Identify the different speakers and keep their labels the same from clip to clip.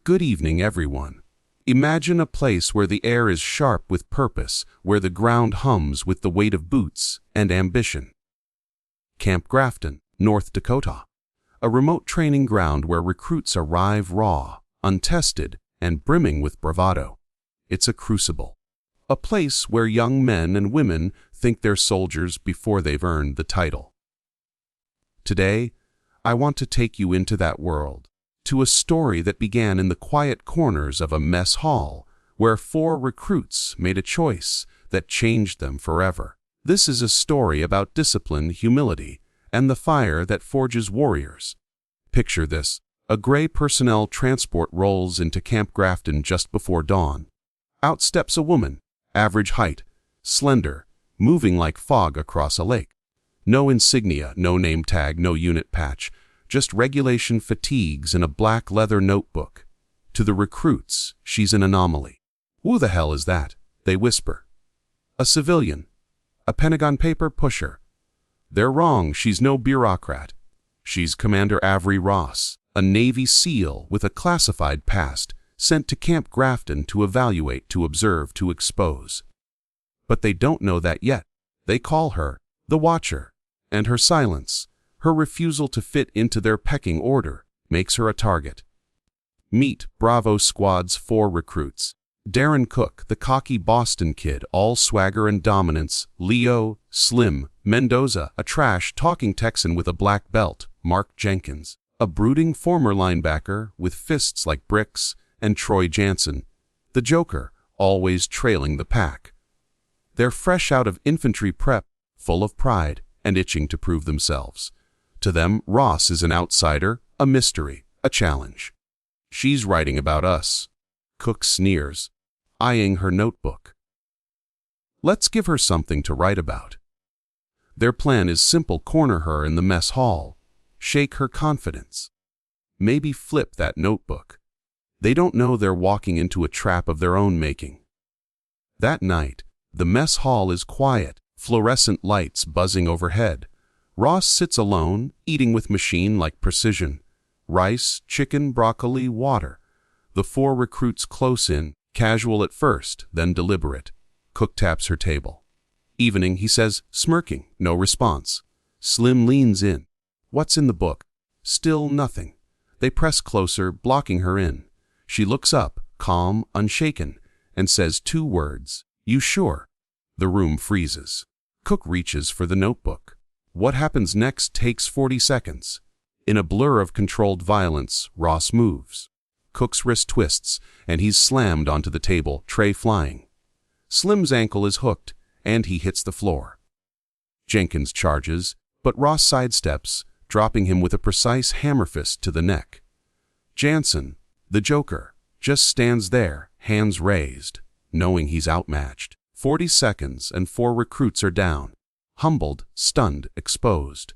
Speaker 1: Good evening, everyone. Imagine a place where the air is sharp with purpose, where the ground hums with the weight of boots and ambition. Camp Grafton, North Dakota. A remote training ground where recruits arrive raw, untested, and brimming with bravado. It's a crucible. A place where young men and women think they're soldiers before they've earned the title. Today, I want to take you into that world, to a story that began in the quiet corners of a mess hall, where 4 recruits made a choice that changed them forever. This is a story about discipline, humility, and the fire that forges warriors. Picture this. A gray personnel transport rolls into Camp Grafton just before dawn. Out steps a woman, average height, slender, moving like fog across a lake. No insignia, no name tag, no unit patch, just regulation fatigues and a black leather notebook. To the recruits, she's an anomaly. Who the hell is that? They whisper. A civilian. A Pentagon paper pusher. They're wrong, she's no bureaucrat. She's Commander Avery Ross, a Navy SEAL with a classified past, sent to Camp Grafton to evaluate, to observe, to expose. But they don't know that yet. They call her the Watcher, and her silence, her refusal to fit into their pecking order, makes her a target. Meet Bravo Squad's 4 recruits. Darren Cook, the cocky Boston kid, all swagger and dominance. Leo, Slim, Mendoza, a trash-talking Texan with a black belt. Mark Jenkins, a brooding former linebacker with fists like bricks. And Troy Jansen, the Joker, always trailing the pack. They're fresh out of infantry prep, full of pride and itching to prove themselves. To them, Ross is an outsider, a mystery, a challenge. She's writing about us. Cook sneers, eyeing her notebook. Let's give her something to write about. Their plan is simple: corner her in the mess hall, shake her confidence, maybe flip that notebook. They don't know they're walking into a trap of their own making. That night, the mess hall is quiet, fluorescent lights buzzing overhead. Ross sits alone, eating with machine-like precision. Rice, chicken, broccoli, water. The 4 recruits close in, casual at first, then deliberate. Cook taps her table. Evening, he says, smirking, no response. Slim leans in. What's in the book? Still nothing. They press closer, blocking her in. She looks up, calm, unshaken, and says 2 words. You sure? The room freezes. Cook reaches for the notebook. What happens next takes 40 seconds. In a blur of controlled violence, Ross moves. Cook's wrist twists, and he's slammed onto the table, tray flying. Slim's ankle is hooked, and he hits the floor. Jenkins charges, but Ross sidesteps, dropping him with a precise hammer fist to the neck. Jansen, the Joker, just stands there, hands raised, knowing he's outmatched. 40 seconds and 4 recruits are down. Humbled, stunned, exposed.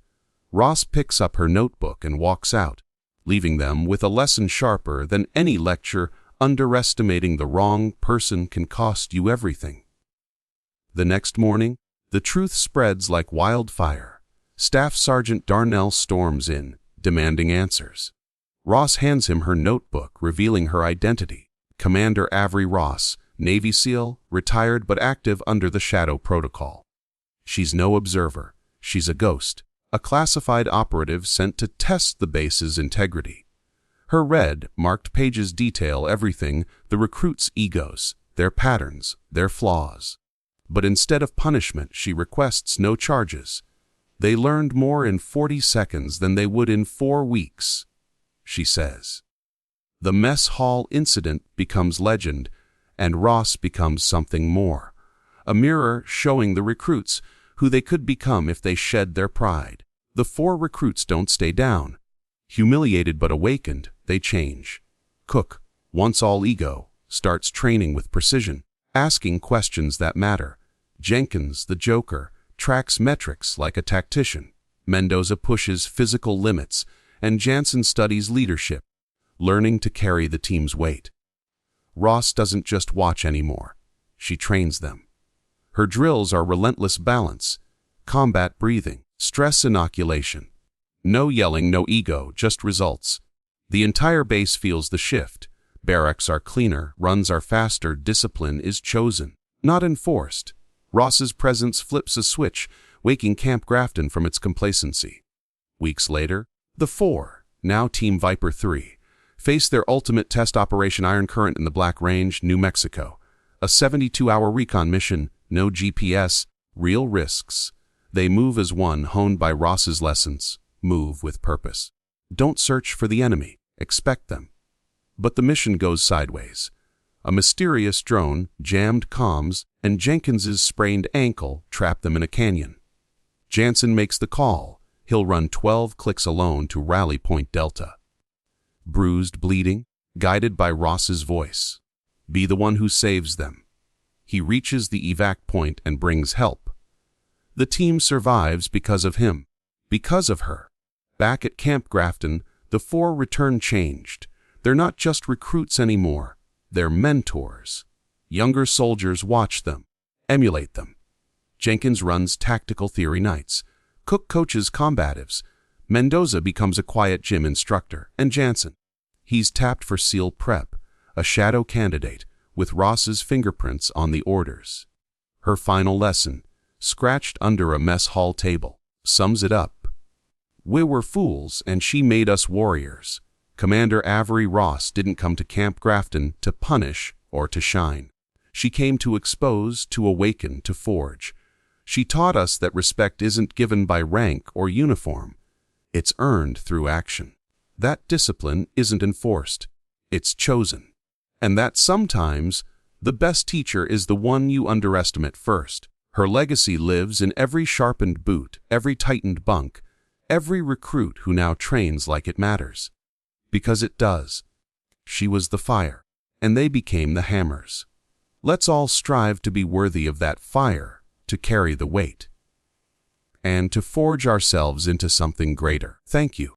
Speaker 1: Ross picks up her notebook and walks out, leaving them with a lesson sharper than any lecture: underestimating the wrong person can cost you everything. The next morning, the truth spreads like wildfire. Staff Sergeant Darnell storms in, demanding answers. Ross hands him her notebook, revealing her identity. Commander Avery Ross, Navy SEAL, retired but active under the Shadow Protocol. She's no observer. She's a ghost, a classified operative sent to test the base's integrity. Her red, marked pages detail everything: the recruits' egos, their patterns, their flaws. But instead of punishment, she requests no charges. They learned more in 40 seconds than they would in 4 weeks, she says. The mess hall incident becomes legend, and Ross becomes something more. A mirror showing the recruits who they could become if they shed their pride. The 4 recruits don't stay down. Humiliated but awakened, they change. Cook, once all ego, starts training with precision, asking questions that matter. Jenkins, the Joker, tracks metrics like a tactician. Mendoza pushes physical limits, and Jansen studies leadership, learning to carry the team's weight. Ross doesn't just watch anymore. She trains them. Her drills are relentless balance, combat breathing, stress inoculation. No yelling, no ego, just results. The entire base feels the shift, Barracks are cleaner, runs are faster, discipline is chosen, not enforced. Ross's presence flips a switch, waking Camp Grafton from its complacency. Weeks later, the four, now Team Viper 3, face their ultimate test Operation Iron Current in the Black Range, New Mexico. A 72-hour recon mission, no GPS, real risks. They move as one, honed by Ross's lessons. Move with purpose. Don't search for the enemy, expect them. But the mission goes sideways. A mysterious drone, jammed comms, and Jenkins's sprained ankle trap them in a canyon. Jansen makes the call. He'll run 12 clicks alone to rally Point Delta. Bruised, bleeding, guided by Ross's voice. Be the one who saves them. He reaches the evac point and brings help. The team survives because of him, because of her. Back at Camp Grafton, the four return changed. They're not just recruits anymore. They're mentors. Younger soldiers watch them, emulate them. Jenkins runs tactical theory nights. Cook coaches combatives. Mendoza becomes a quiet gym instructor. And Jansen, he's tapped for SEAL prep, a shadow candidate with Ross's fingerprints on the orders. Her final lesson, scratched under a mess hall table, sums it up. We were fools and she made us warriors. Commander Avery Ross didn't come to Camp Grafton to punish or to shine. She came to expose, to awaken, to forge. She taught us that respect isn't given by rank or uniform. It's earned through action. That discipline isn't enforced. It's chosen. And that sometimes the best teacher is the one you underestimate first. Her legacy lives in every sharpened boot, every tightened bunk, every recruit who now trains like it matters. Because it does. She was the fire, and they became the hammers. Let's all strive to be worthy of that fire, to carry the weight, and to forge ourselves into something greater. Thank you.